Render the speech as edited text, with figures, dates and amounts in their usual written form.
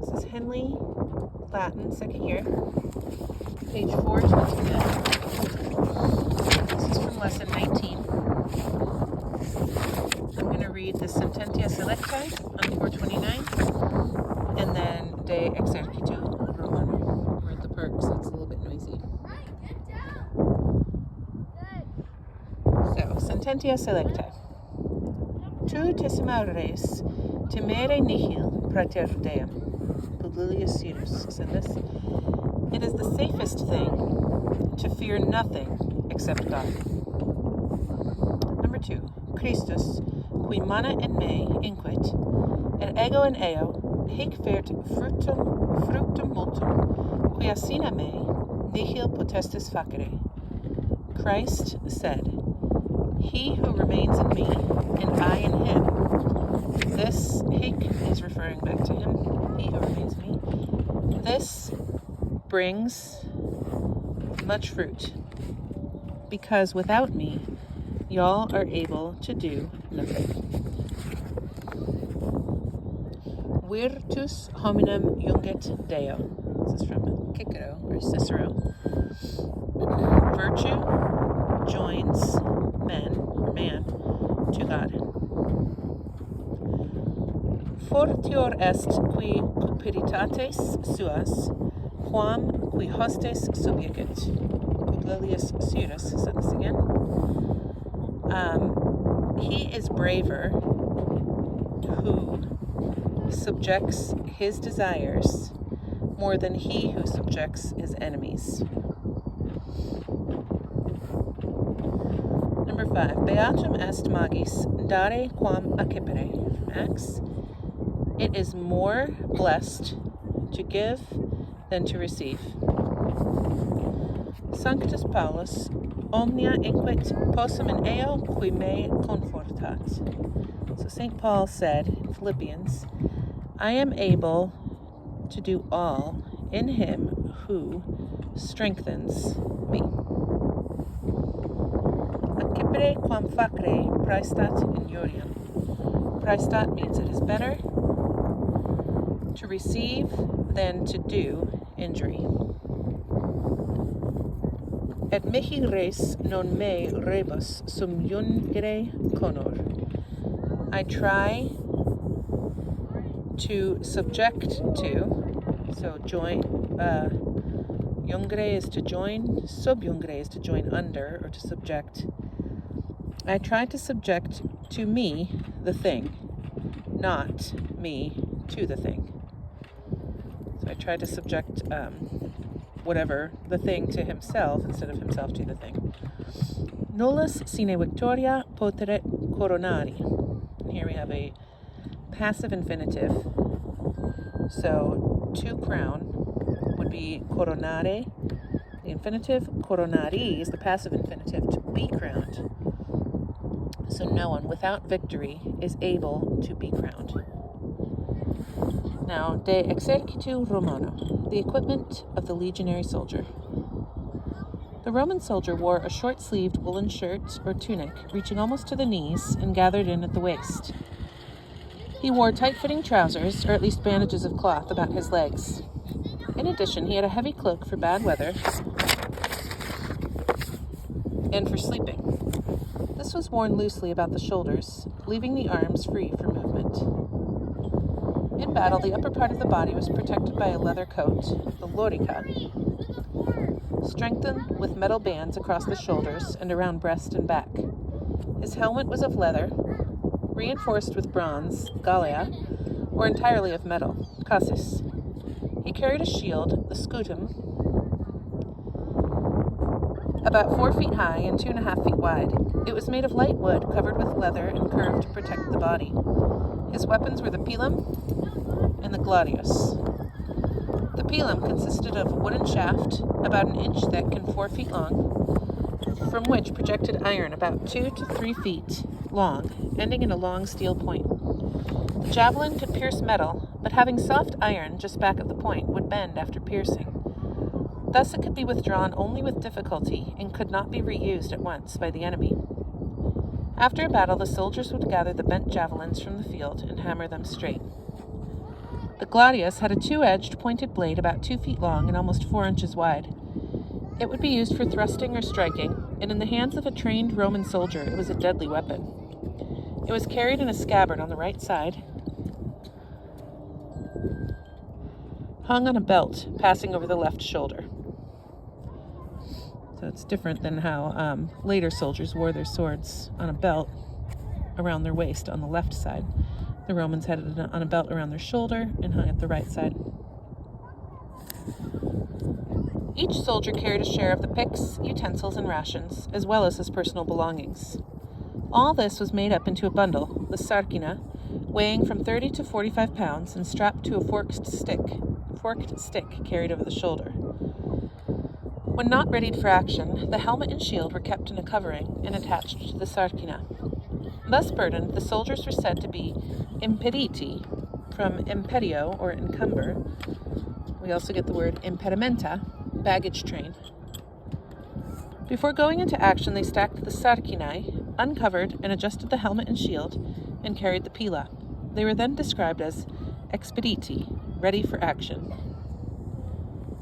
This is Henle Latin, second year, page 429. This is from lesson 19. I'm going to read the Sententia Selectae on 429, and then De Exercitu Romano. We're at the park, so it's a little bit noisy. So, Sententia Selectae. Tu tesimares temere nihil praeter Deum. Publius Syrus said this. It is the safest thing to fear nothing except God. Number 2. Christus, qui mana in me inquit, et ego in eo, hic fert fructum multum, qui asina me nihil potestis facere. Christ said, he who remains in me, and I in him. This, hic is referring back to him, he who remains in me. This brings much fruit, because without me, y'all are able to do nothing. Virtus hominem junget Deo. This is from Cicero, or Cicero. Virtue joins man to God. Fortior est qui cupiditates suas, quam qui hostes subjugit. Publius Syrus said this again. He is braver who subjects his desires more than he who subjects his enemies. Number 5. Beatum est magis dare quam accipere. From Acts. It is more blessed to give than to receive. Sanctus Paulus omnia inquit possum in eo qui me confortat. So St. Paul said in Philippians, I am able to do all in him who strengthens me. Accipere quam facere praestat injuriam. Praestat means it is better to receive than to do injury. Et mihi res non me rebus sum jungere conor. I try to subject to, so join, jungere is to join, subjungere is to join under or to subject. I try to subject to me the thing, not me to the thing. So I try to subject whatever, the thing to himself instead of himself to the thing. Nullus sine victoria poteret coronari. And here we have a passive infinitive. So to crown would be coronare, the infinitive. Coronari is the passive infinitive, to be crowned. So no one without victory is able to be crowned. Now, De Exercitu Romano, the equipment of the legionary soldier. The Roman soldier wore a short-sleeved woolen shirt or tunic reaching almost to the knees and gathered in at the waist. He wore tight-fitting trousers, or at least bandages of cloth, about his legs. In addition, he had a heavy cloak for bad weather and for sleeping. This was worn loosely about the shoulders, leaving the arms free for movement. In battle, the upper part of the body was protected by a leather coat, the lorica, strengthened with metal bands across the shoulders and around breast and back. His helmet was of leather, reinforced with bronze, galea, or entirely of metal, cassis. He carried a shield, the scutum, about 4 feet high and 2.5 feet wide. It was made of light wood, covered with leather and curved to protect the body. His weapons were the pilum and the gladius. The pilum consisted of a wooden shaft about 1 inch thick and 4 feet long, from which projected iron about 2 to 3 feet long, ending in a long steel point. The javelin could pierce metal, but having soft iron just back of the point would bend after piercing. Thus it could be withdrawn only with difficulty and could not be reused at once by the enemy. After a battle, the soldiers would gather the bent javelins from the field and hammer them straight. The gladius had a 2-edged, pointed blade about 2 feet long and almost 4 inches wide. It would be used for thrusting or striking, and in the hands of a trained Roman soldier, it was a deadly weapon. It was carried in a scabbard on the right side, hung on a belt passing over the left shoulder. So it's different than how later soldiers wore their swords on a belt around their waist on the left side. The Romans had it on a belt around their shoulder and hung at the right side. Each soldier carried a share of the picks, utensils, and rations, as well as his personal belongings. All this was made up into a bundle, the sarkina, weighing from 30 to 45 pounds and strapped to a forked stick carried over the shoulder. When not readied for action, the helmet and shield were kept in a covering and attached to the sarkina. Thus burdened, the soldiers were said to be impediti, from imperio or encumber. We also get the word impedimenta, baggage train. Before going into action, they stacked the sarkinae, uncovered and adjusted the helmet and shield, and carried the pila. They were then described as expediti, ready for action.